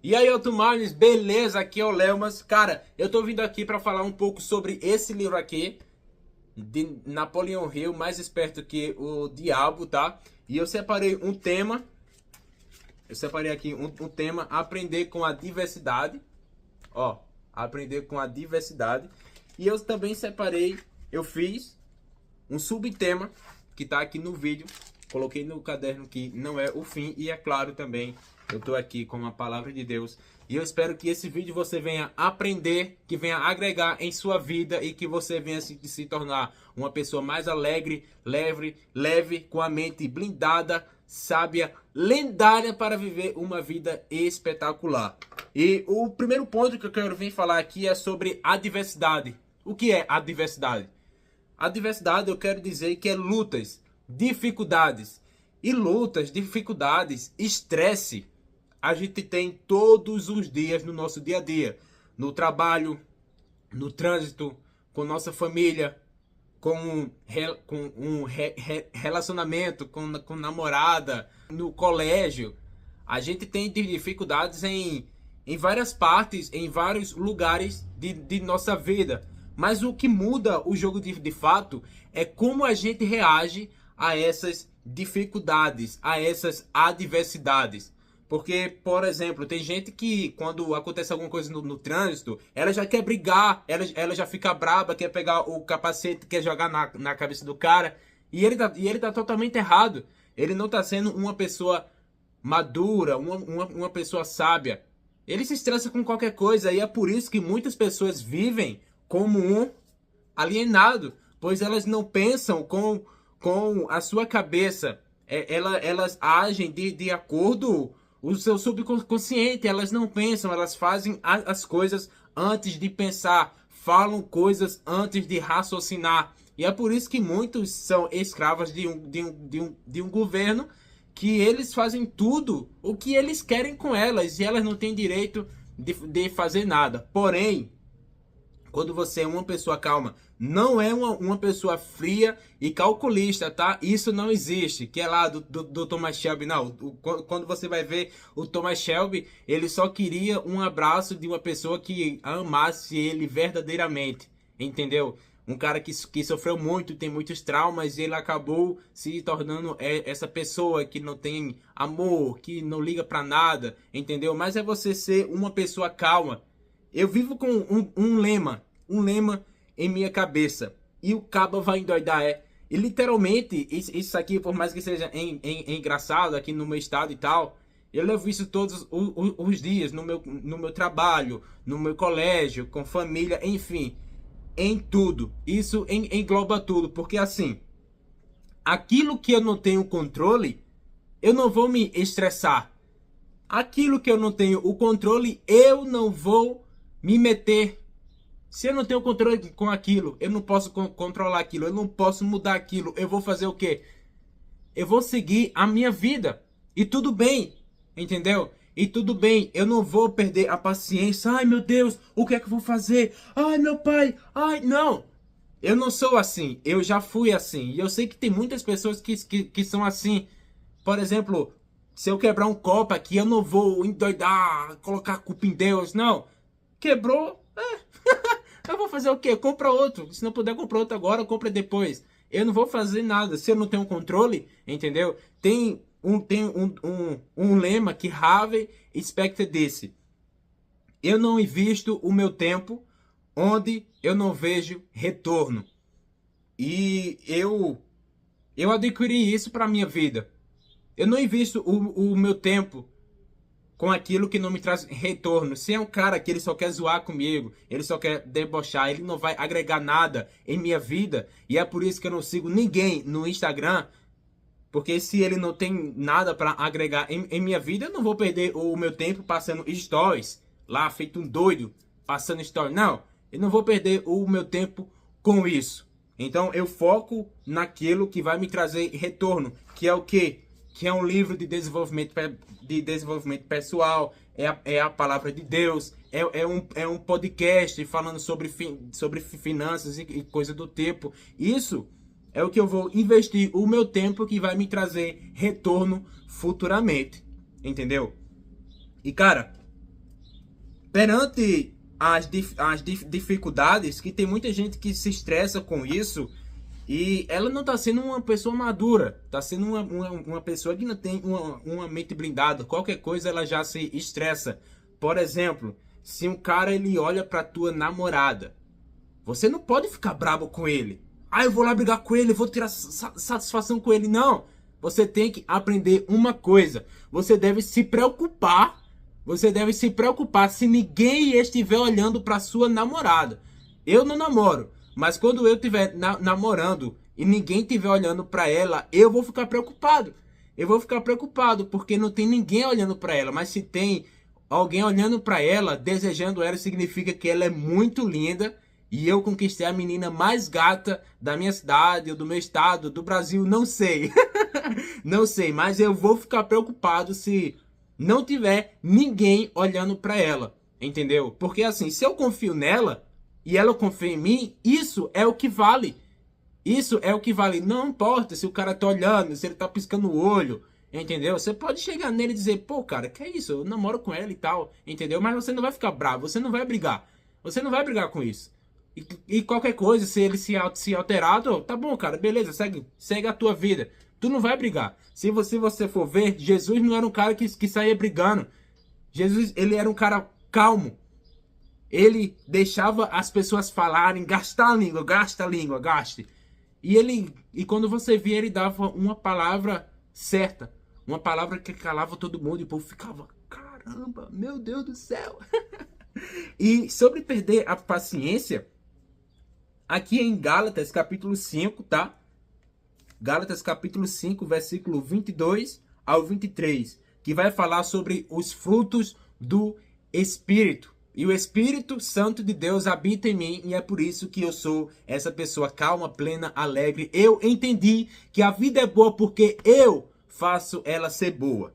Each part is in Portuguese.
E aí, Otumanes, beleza? Aqui é o Lelmas. Cara, eu tô vindo aqui pra falar um pouco sobre esse livro aqui, de Napoleão Hill, mais esperto que o diabo, tá? E eu separei um tema, um tema, aprender com a diversidade, ó, aprender com a diversidade. E eu também separei, eu fiz um subtema que tá aqui no vídeo, coloquei no caderno que não é o fim, e é claro também, eu tô aqui com a palavra de Deus, e eu espero que esse vídeo você venha aprender, que venha agregar em sua vida, e que você venha se tornar uma pessoa mais alegre, leve, com a mente blindada, sábia, lendária, para viver uma vida espetacular. E o primeiro ponto que eu quero vir falar aqui é sobre a diversidade. O que é a diversidade? A diversidade, eu quero dizer que é lutas, dificuldades. E lutas, dificuldades, estresse, a gente tem todos os dias no nosso dia a dia. No trabalho, no trânsito, com nossa família, com um relacionamento, com namorada, no colégio. A gente tem dificuldades em várias partes, em vários lugares de nossa vida. Mas o que muda o jogo de fato é como a gente reage a essas dificuldades, a essas adversidades. Porque, por exemplo, tem gente que quando acontece alguma coisa no trânsito, ela já quer brigar, ela já fica braba, quer pegar o capacete, quer jogar na cabeça do cara. E ele tá totalmente errado. Ele não tá sendo uma pessoa madura, uma pessoa sábia. Ele se estressa com qualquer coisa, e é por isso que muitas pessoas vivem como um alienado, pois elas não pensam com a sua cabeça. Elas agem de acordo com o seu subconsciente, elas não pensam, elas fazem as coisas antes de pensar, falam coisas antes de raciocinar. E é por isso que muitos são escravos de um governo, que eles fazem tudo o que eles querem com elas, e elas não têm direito de fazer nada. Porém, quando você é uma pessoa calma, não é uma pessoa fria e calculista, tá? Isso não existe, que é lá do Thomas Shelby. Não, quando você vai ver o Thomas Shelby, ele só queria um abraço de uma pessoa que amasse ele verdadeiramente, entendeu? Um cara que sofreu muito, tem muitos traumas, e ele acabou se tornando essa pessoa que não tem amor, que não liga pra nada, entendeu? Mas é você ser uma pessoa calma. Eu vivo com um lema em minha cabeça. E o cabo vai endoidar, é. E literalmente, isso aqui, por mais que seja engraçado aqui no meu estado e tal, eu levo isso todos os dias, no meu trabalho, no meu colégio, com família, enfim, em tudo. Isso engloba tudo, porque assim, aquilo que eu não tenho controle, eu não vou me estressar. Aquilo que eu não tenho o controle, eu não vou me meter. Se eu não tenho controle com aquilo, eu não posso controlar aquilo, eu não posso mudar aquilo, eu vou fazer o quê? Eu vou seguir a minha vida. E tudo bem, entendeu? E tudo bem, eu não vou perder a paciência. Ai, meu Deus, o que é que eu vou fazer? Ai, meu pai, ai, não. Eu não sou assim, eu já fui assim. E eu sei que tem muitas pessoas que são assim. Por exemplo, se eu quebrar um copo aqui, eu não vou endoidar, colocar a culpa em Deus, não. Quebrou, eu vou fazer o quê? Compra outro. Se não puder comprar outro agora, compra depois. Eu não vou fazer nada. Se eu não tenho controle, entendeu? Tem um lema que Harvey Specter disse: eu não invisto o meu tempo onde eu não vejo retorno. E eu adquiri isso para minha vida. Eu não invisto o meu tempo com aquilo que não me traz retorno. Se é um cara que ele só quer zoar comigo, ele só quer debochar, ele não vai agregar nada em minha vida, e é por isso que eu não sigo ninguém no Instagram, porque se ele não tem nada para agregar em minha vida, eu não vou perder o meu tempo passando stories, lá feito um doido, passando stories. Não, eu não vou perder o meu tempo com isso. Então eu foco naquilo que vai me trazer retorno, que é o quê? Que é um livro de desenvolvimento pessoal, é a palavra de Deus, é um podcast falando sobre finanças e coisa do tipo. Isso é o que eu vou investir o meu tempo, que vai me trazer retorno futuramente, entendeu? E cara, perante as dificuldades, que tem muita gente que se estressa com isso, e ela não está sendo uma pessoa madura, está sendo uma pessoa que não tem uma mente blindada. Qualquer coisa ela já se estressa. Por exemplo, se um cara ele olha para tua namorada, você não pode ficar bravo com ele. Ah, eu vou lá brigar com ele, vou tirar satisfação com ele. Não, você tem que aprender uma coisa. Você deve se preocupar. Você deve se preocupar se ninguém estiver olhando para sua namorada. Eu não namoro, mas quando eu estiver namorando e ninguém estiver olhando para ela, eu vou ficar preocupado. Eu vou ficar preocupado porque não tem ninguém olhando para ela. Mas se tem alguém olhando para ela, desejando ela, significa que ela é muito linda. E eu conquistei a menina mais gata da minha cidade, ou do meu estado, do Brasil, não sei. Não sei, mas eu vou ficar preocupado se não tiver ninguém olhando para ela, entendeu? Porque assim, se eu confio nela e ela confia em mim, isso é o que vale. Isso é o que vale. Não importa se o cara tá olhando, se ele tá piscando o olho, entendeu? Você pode chegar nele e dizer, pô, cara, que é isso? Eu namoro com ela e tal, entendeu? Mas você não vai ficar bravo, você não vai brigar. Você não vai brigar com isso. E qualquer coisa, se ele se alterar, tá bom, cara, beleza, segue a tua vida. Tu não vai brigar. Se você for ver, Jesus não era um cara que saía brigando. Jesus, ele era um cara calmo. Ele deixava as pessoas falarem, gasta a língua, gaste. E quando você via, ele dava uma palavra certa. Uma palavra que calava todo mundo e o povo ficava, caramba, meu Deus do céu. E sobre perder a paciência, aqui em Gálatas capítulo 5, tá? Gálatas capítulo 5, versículo 22 ao 23, que vai falar sobre os frutos do Espírito. E o Espírito Santo de Deus habita em mim, e é por isso que eu sou essa pessoa calma, plena, alegre. Eu entendi que a vida é boa porque eu faço ela ser boa.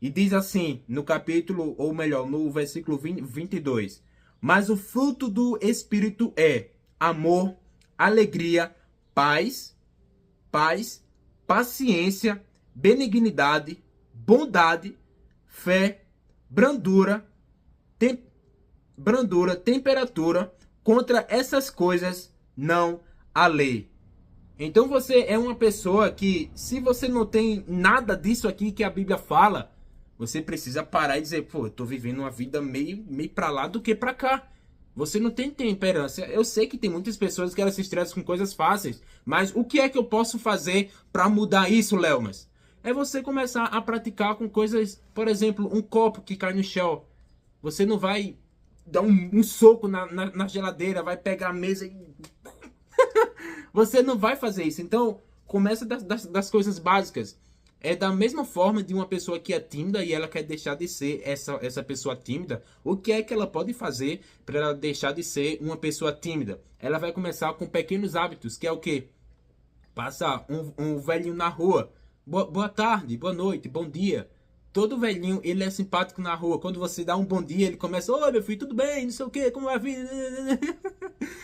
E diz assim, no capítulo, ou melhor, no versículo 22. Mas o fruto do Espírito é amor, alegria, paz, paciência, benignidade, bondade, fé, brandura, temperatura. Contra essas coisas não há lei. Então você é uma pessoa que, se você não tem nada disso aqui que a Bíblia fala, você precisa parar e dizer, pô, eu tô vivendo uma vida meio pra lá do que pra cá. Você não tem temperança. Eu sei que tem muitas pessoas que elas se estressam com coisas fáceis, mas o que é que eu posso fazer para mudar isso, Lelmas? É você começar a praticar com coisas, por exemplo, um copo que cai no chão. Você não vai dar um soco na geladeira, vai pegar a mesa e... Você não vai fazer isso. Então, começa das coisas básicas. É da mesma forma de uma pessoa que é tímida e ela quer deixar de ser essa pessoa tímida. O que é que ela pode fazer para ela deixar de ser uma pessoa tímida? Ela vai começar com pequenos hábitos, que é o quê? Passa um velhinho na rua. Boa tarde, boa noite, bom dia. Todo velhinho, ele é simpático na rua. Quando você dá um bom dia, ele começa, oi meu filho, tudo bem, não sei o que, como vai a vida?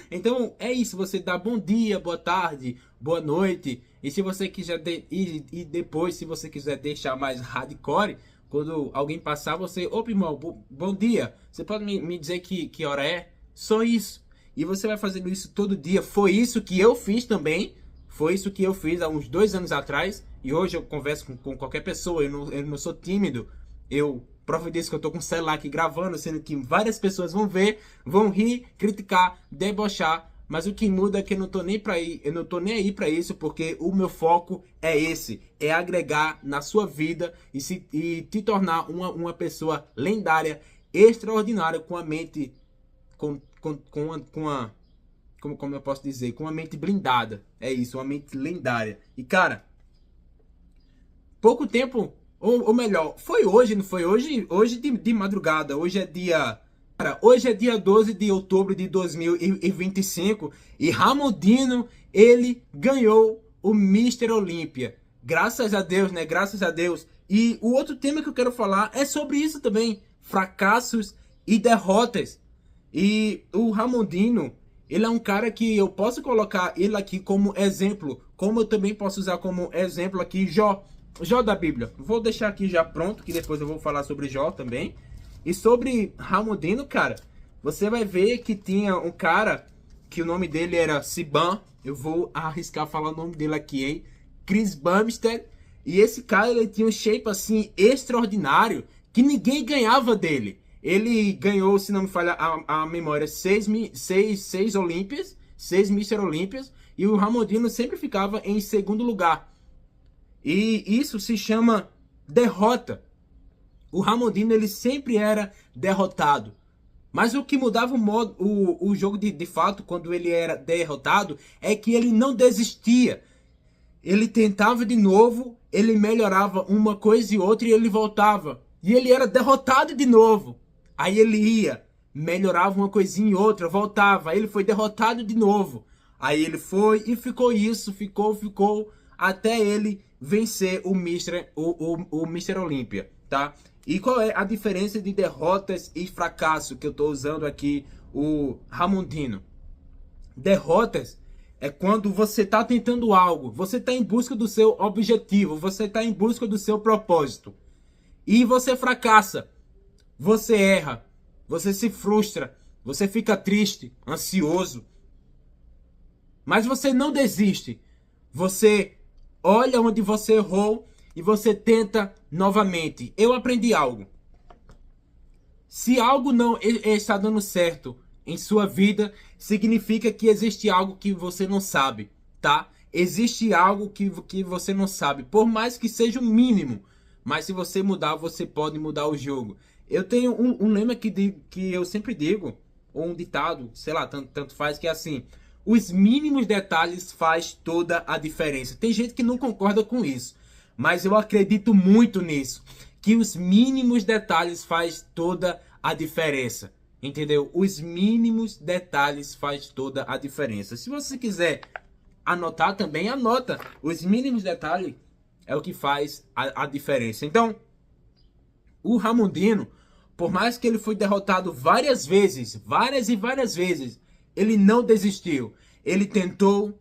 Então, é isso, você dá bom dia, boa tarde, boa noite. E se você quiser, e depois, se você quiser deixar mais hardcore, quando alguém passar, você, opa irmão, bom dia. Você pode me dizer que hora é? Só isso. E você vai fazendo isso todo dia. Foi isso que eu fiz também. Foi isso que eu fiz há uns 2 anos atrás. E hoje eu converso com qualquer pessoa. Eu não sou tímido. Prova disso que eu tô com o celular aqui gravando, sendo que várias pessoas vão ver, vão rir, criticar, debochar. Mas o que muda é que eu não tô nem aí para isso, porque o meu foco é esse. É agregar na sua vida e te tornar uma pessoa lendária, extraordinária, com a mente... Como eu posso dizer? Com uma mente blindada. É isso, uma mente lendária. E cara, pouco tempo, ou melhor, foi hoje, não foi hoje? Hoje de madrugada, hoje é dia 12 de outubro de 2025 e Ramondino, ele ganhou o Mr. Olímpia. Graças a Deus, né? Graças a Deus. E o outro tema que eu quero falar é sobre isso também. Fracassos e derrotas. E o Ramondino, ele é um cara que eu posso colocar ele aqui como exemplo, como eu também posso usar como exemplo aqui Jó da Bíblia. Vou deixar aqui já pronto, que depois eu vou falar sobre Jó também. E sobre Ramondino, cara, você vai ver que tinha um cara que o nome dele era Siban. Eu vou arriscar falar o nome dele aqui, hein? Chris Bumstead. E esse cara, ele tinha um shape assim extraordinário que ninguém ganhava dele. Ele ganhou, se não me falha a memória, 6 Olímpias, 6 Mr. Olímpias. E o Ramondino sempre ficava em segundo lugar. E isso se chama derrota. O Ramondino, ele sempre era derrotado. Mas o que mudava o jogo de fato, quando ele era derrotado, é que ele não desistia. Ele tentava de novo, ele melhorava uma coisa e outra e ele voltava. E ele era derrotado de novo. Aí ele ia, melhorava uma coisinha e outra, voltava. Aí ele foi derrotado de novo. Aí ele foi e ficou isso, ficou, até ele vencer o Mr. Olímpia, tá? E qual é a diferença de derrotas e fracasso que eu estou usando aqui o Ramondino? Derrotas é quando você está tentando algo, você está em busca do seu objetivo, você está em busca do seu propósito. E você fracassa, você erra, você se frustra, você fica triste, ansioso. Mas você não desiste, você olha onde você errou e você tenta novamente. Eu aprendi algo. Se algo não está dando certo em sua vida, significa que existe algo que você não sabe, tá? Existe algo que você não sabe, por mais que seja o mínimo. Mas se você mudar, você pode mudar o jogo. Eu tenho um lema que eu sempre digo, ou um ditado, sei lá, tanto faz, que é assim: os mínimos detalhes faz toda a diferença. Tem gente que não concorda com isso, mas eu acredito muito nisso, que os mínimos detalhes faz toda a diferença. Entendeu? Os mínimos detalhes faz toda a diferença. Se você quiser anotar também, anota. Os mínimos detalhes é o que faz a diferença. Então, o Ramondino, por mais que ele foi derrotado várias vezes, várias e várias vezes, ele não desistiu. Ele tentou,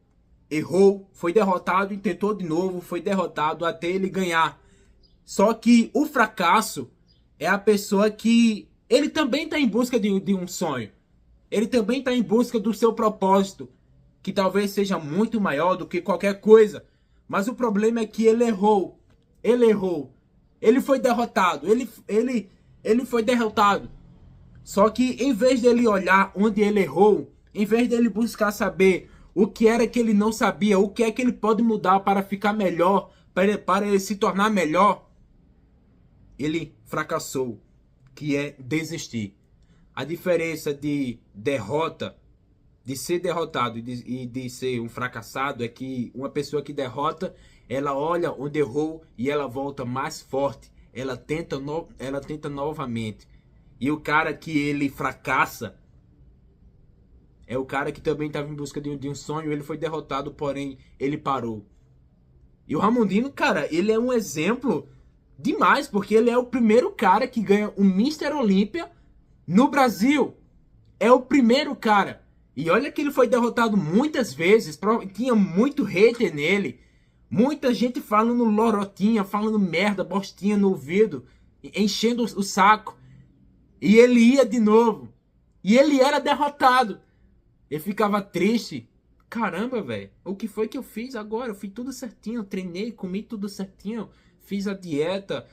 errou, foi derrotado e tentou de novo, foi derrotado até ele ganhar. Só que o fracasso é a pessoa que ele também está em busca de um sonho. Ele também está em busca do seu propósito, que talvez seja muito maior do que qualquer coisa. Mas o problema é que ele errou. Ele errou. Ele foi derrotado. Ele foi derrotado. Só que em vez dele olhar onde ele errou, em vez dele buscar saber o que era que ele não sabia, o que é que ele pode mudar para ficar melhor, para ele se tornar melhor, ele fracassou, que é desistir. A diferença de derrota, de ser derrotado e de ser um fracassado, é que uma pessoa que derrota, ela olha onde errou e ela volta mais forte. Ela tenta novamente. E o cara que ele fracassa é o cara que também estava em busca de um sonho. Ele foi derrotado, porém ele parou. E o Ramondino, cara, ele é um exemplo demais, porque ele é o primeiro cara que ganha o Mr. Olímpia no Brasil. É o primeiro cara. E olha que ele foi derrotado muitas vezes, tinha muito hater nele. Muita gente falando lorotinha, falando merda, bostinha no ouvido, enchendo o saco. E ele ia de novo. E ele era derrotado. Ele ficava triste. Caramba, velho, o que foi que eu fiz agora? Eu fiz tudo certinho, treinei, comi tudo certinho, fiz a dieta.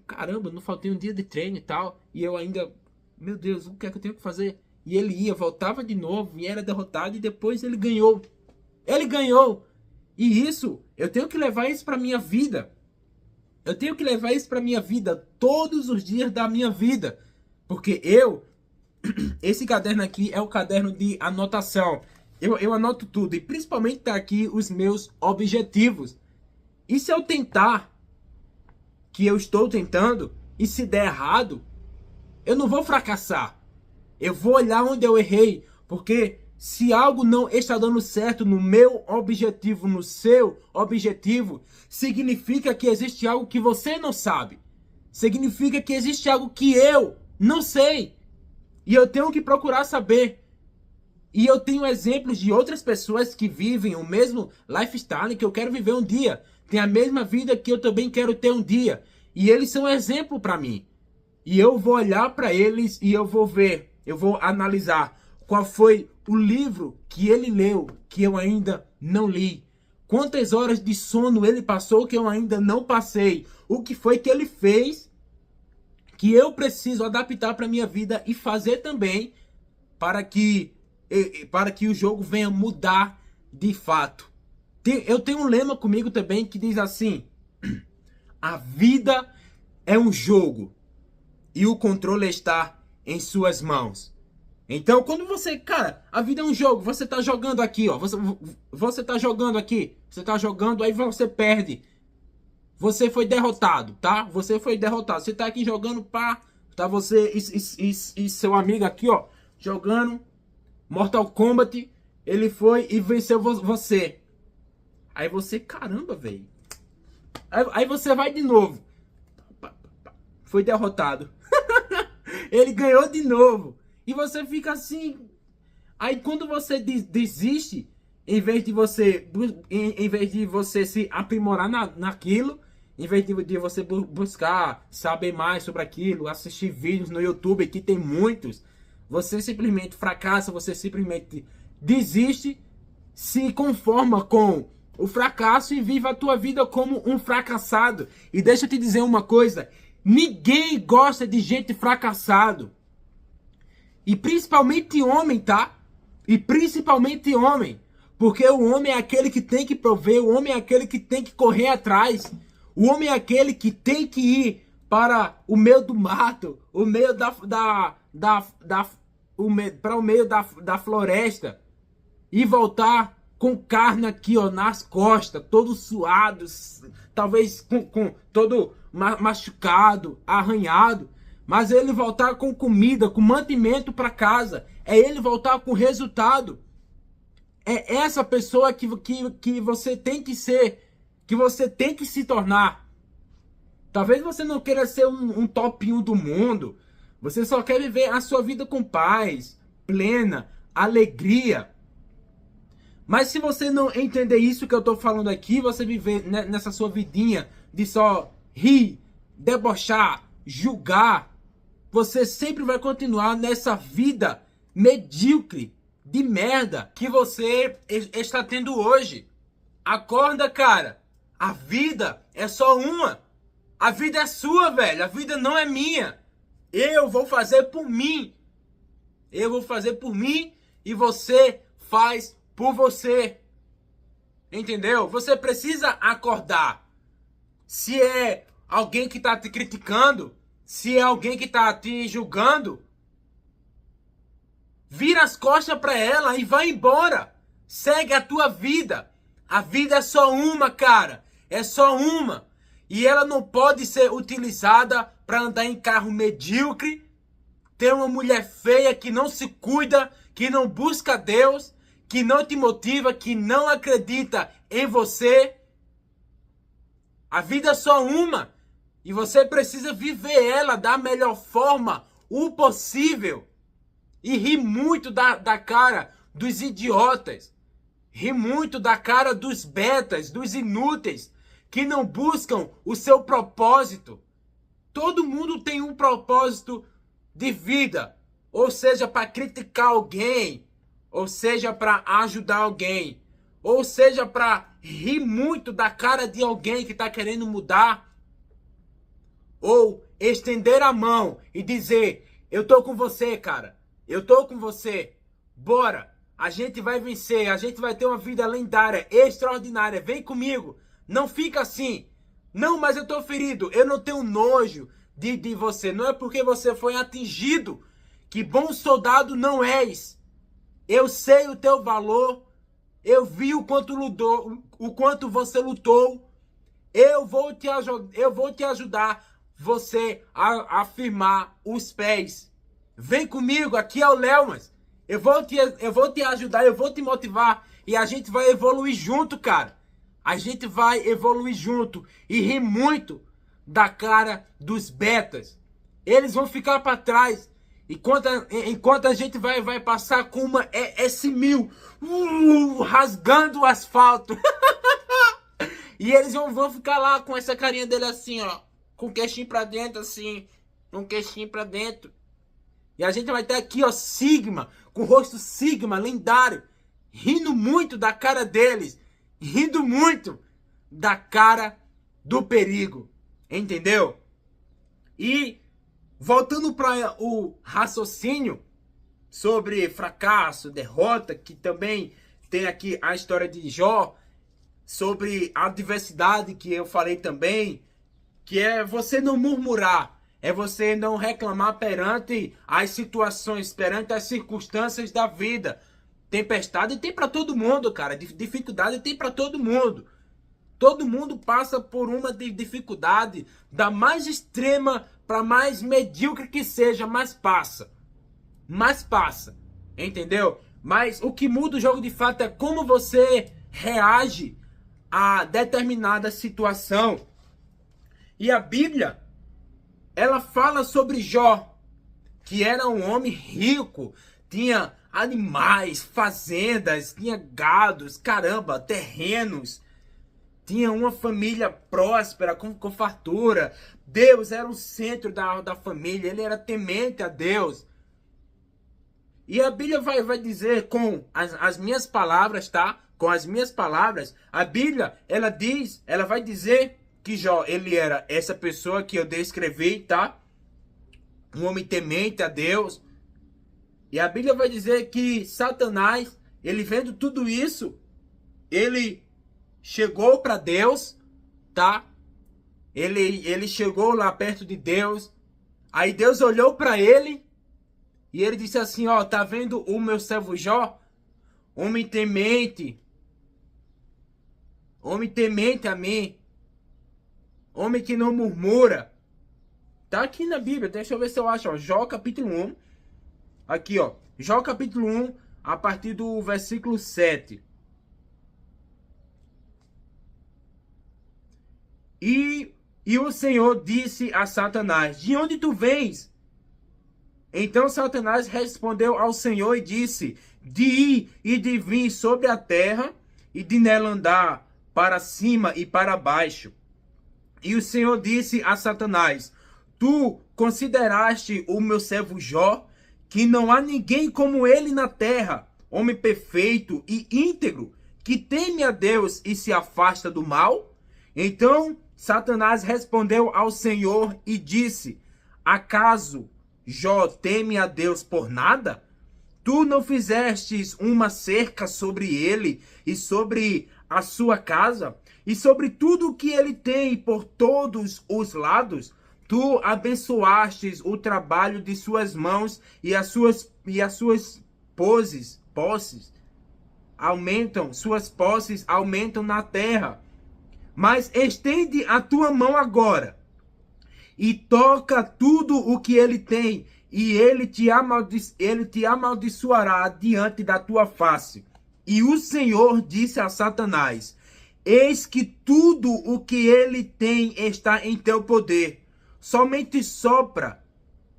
Caramba, não faltei um dia de treino e tal. E eu ainda, meu Deus, o que é que eu tenho que fazer? E ele ia, voltava de novo e era derrotado e depois ele ganhou. Ele ganhou. E isso, eu tenho que levar isso para minha vida. Eu tenho que levar isso para minha vida todos os dias da minha vida. Porque esse caderno aqui é o caderno de anotação. Eu anoto tudo e principalmente tá aqui os meus objetivos. E se eu tentar, que eu estou tentando, e se der errado, eu não vou fracassar. Eu vou olhar onde eu errei, porque se algo não está dando certo no meu objetivo, no seu objetivo, significa que existe algo que você não sabe. Significa que existe algo que eu não sei. E eu tenho que procurar saber. E eu tenho exemplos de outras pessoas que vivem o mesmo lifestyle que eu quero viver um dia. Tem a mesma vida que eu também quero ter um dia. E eles são exemplo para mim. e eu vou olhar para eles e eu vou ver, eu vou analisar qual foi o livro que ele leu que eu ainda não li. Quantas horas de sono ele passou que eu ainda não passei. O que foi que ele fez que eu preciso adaptar para minha vida e fazer também para que o jogo venha mudar de fato. Eu tenho um lema comigo também que diz assim: a vida é um jogo e o controle está em suas mãos. Então, quando você, cara, a vida é um jogo, você tá jogando aqui, ó, você tá jogando aqui, você tá jogando, aí você perde. Você foi derrotado, tá? Você foi derrotado. Você tá aqui jogando, pá, tá você e seu amigo aqui, ó, jogando Mortal Kombat, ele foi e venceu você. Aí você, caramba, velho. Aí você vai de novo. Foi derrotado. Ele ganhou de novo. E você fica assim. Aí quando você desiste, em vez de você se aprimorar naquilo, em vez de você buscar saber mais sobre aquilo, assistir vídeos no YouTube, que tem muitos, você simplesmente fracassa, você simplesmente desiste, se conforma com o fracasso e vive a tua vida como um fracassado. E deixa eu te dizer uma coisa, ninguém gosta de gente fracassado. E principalmente homem, tá? E principalmente homem. Porque o homem é aquele que tem que prover, o homem é aquele que tem que correr atrás. O homem é aquele que tem que ir para o meio do mato, o meio para o meio da floresta e voltar com carne aqui, ó, nas costas, todo suado, talvez com todo machucado, arranhado. Mas ele voltar com comida, com mantimento para casa. É ele voltar com resultado. É essa pessoa que você tem que ser, que você tem que se tornar. Talvez você não queira ser um top 1 do mundo. Você só quer viver a sua vida com paz, plena, alegria. Mas se você não entender isso que eu tô falando aqui, você viver nessa sua vidinha de só rir, debochar, julgar, você sempre vai continuar nessa vida medíocre, de merda, que você está tendo hoje. Acorda, cara. A vida é só uma. A vida é sua, velho. A vida não é minha. Eu vou fazer por mim. Eu vou fazer por mim e você faz por você. Entendeu? Você precisa acordar. Se é alguém que está te criticando, se é alguém que está te julgando, vira as costas para ela e vai embora. Segue a tua vida. A vida é só uma, cara. É só uma. E ela não pode ser utilizada para andar em carro medíocre, ter uma mulher feia que não se cuida, que não busca Deus, que não te motiva, que não acredita em você. A vida é só uma. E você precisa viver ela da melhor forma o possível. E rir muito da cara dos idiotas. Rir muito da cara dos betas, dos inúteis, que não buscam o seu propósito. Todo mundo tem um propósito de vida. Ou seja, para criticar alguém. Ou seja, para ajudar alguém. Ou seja, para rir muito da cara de alguém que está querendo mudar. Ou estender a mão e dizer: eu tô com você, cara. Eu tô com você. Bora. A gente vai vencer. A gente vai ter uma vida lendária, extraordinária. Vem comigo. Não fica assim. Não, mas eu tô ferido. Eu não tenho nojo de você. Não é porque você foi atingido que bom soldado não és. Eu sei o teu valor. Eu vi o quanto você lutou. Eu vou te ajudar você a firmar os pés. Vem comigo, aqui é o Lelmas. Eu vou te ajudar, eu vou te motivar. E a gente vai evoluir junto, cara. A gente vai evoluir junto. E rir muito da cara dos betas. Eles vão ficar para trás. Enquanto a gente vai passar com uma S1000 rasgando o asfalto. E eles vão ficar lá com essa carinha dele assim, ó. Com o queixinho pra dentro, assim. um queixinho pra dentro. E a gente vai ter aqui, ó, Sigma, com o rosto Sigma, lendário, rindo muito da cara deles, rindo muito da cara do perigo, entendeu? E voltando para o raciocínio sobre fracasso, derrota, que também tem aqui a história de Jó, sobre a adversidade que eu falei também, que é você não murmurar, é você não reclamar perante as situações, perante as circunstâncias da vida. Tempestade tem para todo mundo, cara. Dificuldade tem para todo mundo. Todo mundo passa por uma dificuldade, da mais extrema para mais medíocre que seja, mas passa. Mas passa. Entendeu? Mas o que muda o jogo de fato é como você reage a determinada situação. E a Bíblia, ela fala sobre Jó, que era um homem rico, tinha animais, fazendas, tinha gados, caramba, terrenos, tinha uma família próspera, com fartura. Deus era o centro da família, ele era temente a Deus. E a Bíblia vai dizer com as minhas palavras, tá? Com as minhas palavras, a Bíblia, ela vai dizer que Jó, ele era essa pessoa que eu descrevi, tá? Um homem temente a Deus. E a Bíblia vai dizer que Satanás, ele vendo tudo isso, ele chegou para Deus, tá? Ele chegou lá perto de Deus. Aí Deus olhou para ele e ele disse assim, ó, tá vendo o meu servo Jó? Homem temente a mim. Homem que não murmura. Tá aqui na Bíblia, deixa eu ver se eu acho, ó. Jó capítulo 1. Aqui, ó. Jó capítulo 1, a partir do versículo 7. E o Senhor disse a Satanás, de onde tu vens? Então Satanás respondeu ao Senhor e disse, de ir e de vir sobre a terra e de nela andar para cima e para baixo. E o Senhor disse a Satanás, tu consideraste o meu servo Jó, que não há ninguém como ele na terra, homem perfeito e íntegro, que teme a Deus e se afasta do mal? Então Satanás respondeu ao Senhor e disse, acaso Jó teme a Deus por nada? Tu não fizestes uma cerca sobre ele e sobre a sua casa e sobre tudo o que ele tem por todos os lados? Tu abençoastes o trabalho de suas mãos e as suas posses aumentam na terra. Mas estende a tua mão agora e toca tudo o que ele tem, e ele te amaldiçoará diante da tua face. E o Senhor disse a Satanás, eis que tudo o que ele tem está em teu poder. Somente sopra,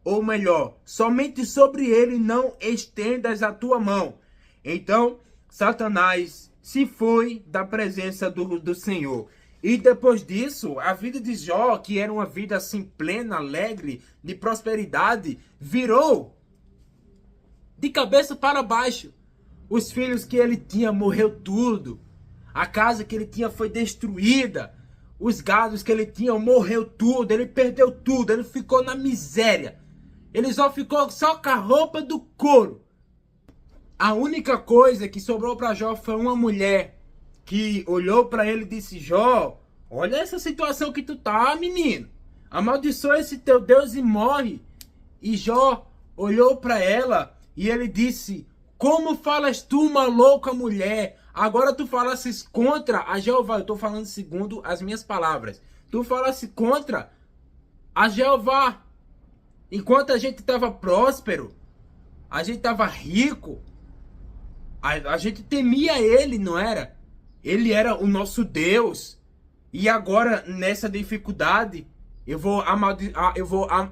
ou melhor, somente sobre ele não estendas a tua mão. Então Satanás se foi da presença do Senhor. E depois disso, a vida de Jó, que era uma vida assim plena, alegre, de prosperidade, virou de cabeça para baixo. Os filhos que ele tinha morreu tudo. A casa que ele tinha foi destruída. Os gados que ele tinha morreu tudo. Ele perdeu tudo. Ele ficou na miséria. Ele só ficou com a roupa do couro. A única coisa que sobrou para Jó foi uma mulher que olhou para ele e disse, Jó, olha essa situação que tu tá, menino. Amaldiçoa esse teu Deus e morre. E Jó olhou para ela e ele disse, como falas tu, uma louca mulher? Agora tu falasses contra a Jeová. Eu estou falando segundo as minhas palavras. Tu falasse contra a Jeová. Enquanto a gente estava próspero, a gente estava rico, a gente temia ele, não era? Ele era o nosso Deus. E agora, nessa dificuldade, eu vou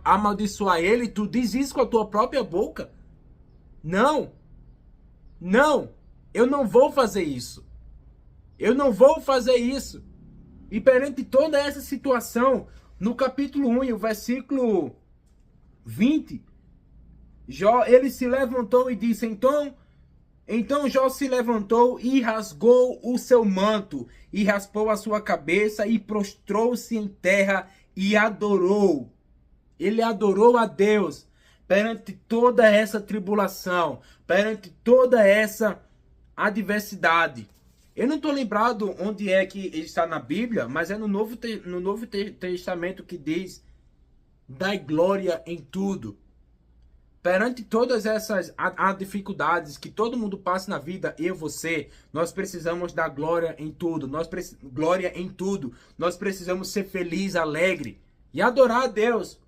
amaldiçoar ele. Tu diz isso com a tua própria boca? Não. Não. Eu não vou fazer isso. Eu não vou fazer isso. E perante toda essa situação, no capítulo 1, o versículo 20, Jó, ele se levantou e disse, então Jó se levantou e rasgou o seu manto, e raspou a sua cabeça, e prostrou-se em terra, e adorou. Ele adorou a Deus perante toda essa tribulação, perante toda essa adversidade. Eu não estou lembrado onde é que está na Bíblia, mas é no Novo Testamento que diz, dai glória em tudo. Perante todas essas dificuldades que todo mundo passa na vida, eu, você, nós precisamos dar glória em tudo. Glória em tudo. Nós precisamos ser felizes, alegre e adorar a Deus.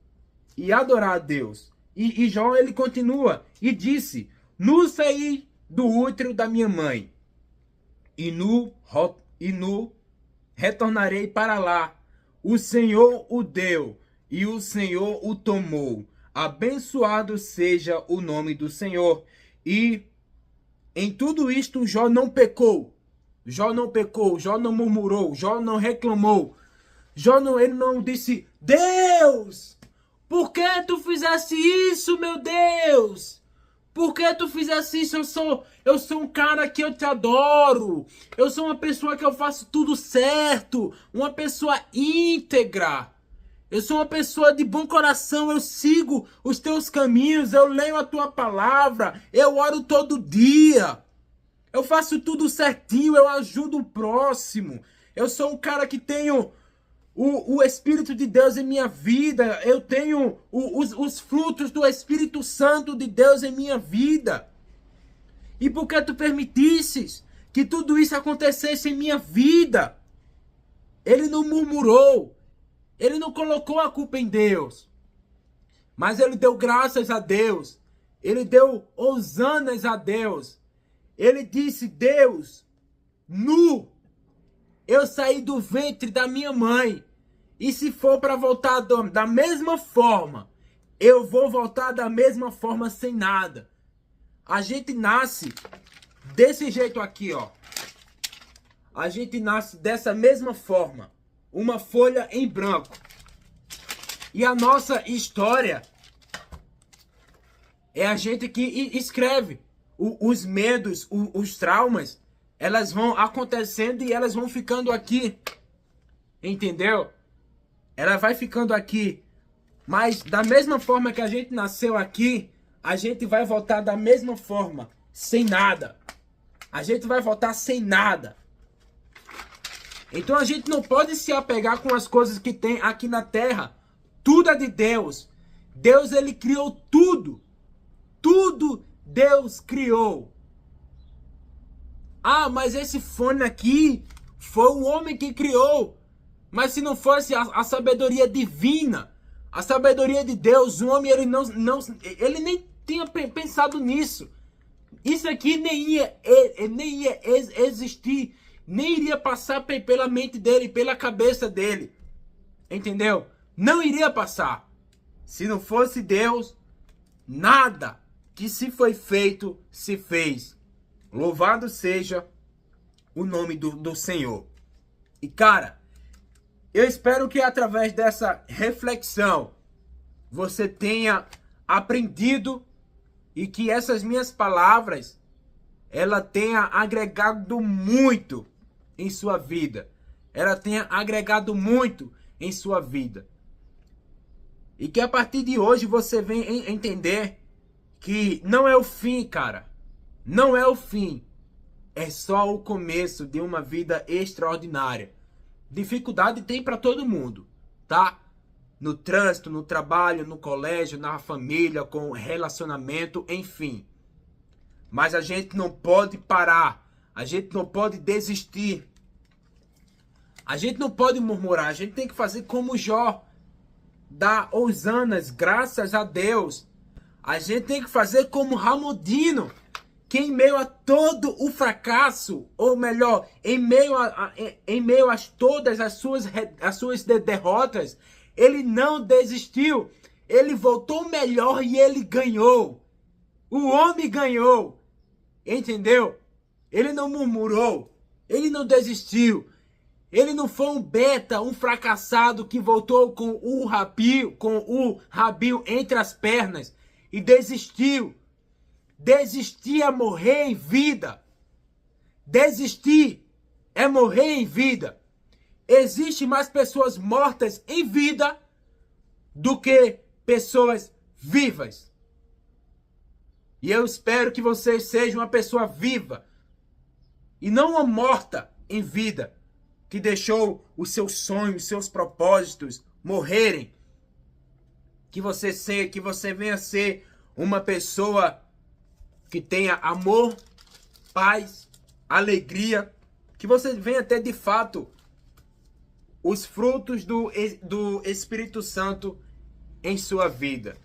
E adorar a Deus. E Jó, ele continua e disse, nu saí do útero da minha mãe e nu retornarei para lá. O Senhor o deu e o Senhor o tomou. Abençoado seja o nome do Senhor. E em tudo isto Jó não pecou. Jó não pecou, Jó não murmurou, Jó não reclamou. Ele não disse, Deus, por que tu fizeste isso, meu Deus? Por que tu fizeste isso? Eu sou um cara que eu te adoro. Eu sou uma pessoa que eu faço tudo certo. Uma pessoa íntegra. Eu sou uma pessoa de bom coração, eu sigo os teus caminhos, eu leio a tua palavra, eu oro todo dia. Eu faço tudo certinho, eu ajudo o próximo. Eu sou um cara que tenho o Espírito de Deus em minha vida. Eu tenho os frutos do Espírito Santo de Deus em minha vida. E por que tu permitisses que tudo isso acontecesse em minha vida? Ele não murmurou. Ele não colocou a culpa em Deus, mas ele deu graças a Deus. Ele deu hosanas a Deus. Ele disse, Deus, nu, eu saí do ventre da minha mãe. E se for para voltar da mesma forma, eu vou voltar da mesma forma sem nada. A gente nasce desse jeito aqui, ó. A gente nasce dessa mesma forma. Uma folha em branco. E a nossa história é a gente que escreve. Os medos, os traumas, elas vão acontecendo e elas vão ficando aqui. Entendeu? Ela vai ficando aqui. Mas da mesma forma que a gente nasceu aqui, a gente vai voltar da mesma forma. Sem nada. A gente vai voltar sem nada. Então a gente não pode se apegar com as coisas que tem aqui na terra. Tudo é de Deus. Deus, ele criou tudo. Tudo Deus criou. Ah, mas esse fone aqui foi o homem que criou. Mas se não fosse a sabedoria divina, a sabedoria de Deus, o homem ele nem tinha pensado nisso. Isso aqui nem ia existir. Nem iria passar pela mente dele, pela cabeça dele. Entendeu? Não iria passar. Se não fosse Deus, nada que se foi feito, se fez. Louvado seja o nome do Senhor. E cara, eu espero que através dessa reflexão, você tenha aprendido e que essas minhas palavras, ela tenha agregado muito em sua vida. Ela tenha agregado muito em sua vida. E que a partir de hoje você venha entender que não é o fim, cara. Não é o fim. É só o começo de uma vida extraordinária. Dificuldade tem para todo mundo, tá? No trânsito, no trabalho, no colégio, na família, com relacionamento, enfim. Mas a gente não pode parar. A gente não pode desistir. A gente não pode murmurar. A gente tem que fazer como Jó. Dar hosanas, graças a Deus. A gente tem que fazer como Ramodino, que em meio a todo o fracasso, ou melhor, em meio a todas as suas derrotas, ele não desistiu. Ele voltou melhor e ele ganhou. O homem ganhou. Entendeu? Ele não murmurou. Ele não desistiu. Ele não foi um beta, um fracassado que voltou com o rabinho entre as pernas e desistiu. Desistir é morrer em vida. Desistir é morrer em vida. Existem mais pessoas mortas em vida do que pessoas vivas. E eu espero que você seja uma pessoa viva e não uma morta em vida, que deixou os seus sonhos, os seus propósitos morrerem. Que você venha ser uma pessoa que tenha amor, paz, alegria, que você venha ter de fato os frutos do Espírito Santo em sua vida.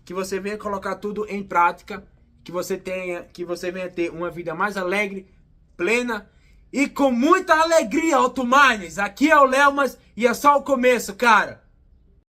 Que você venha colocar tudo em prática, que você venha ter uma vida mais alegre, plena e com muita alegria, Alto Mines. Aqui é o Léo, mas e é só o começo, cara.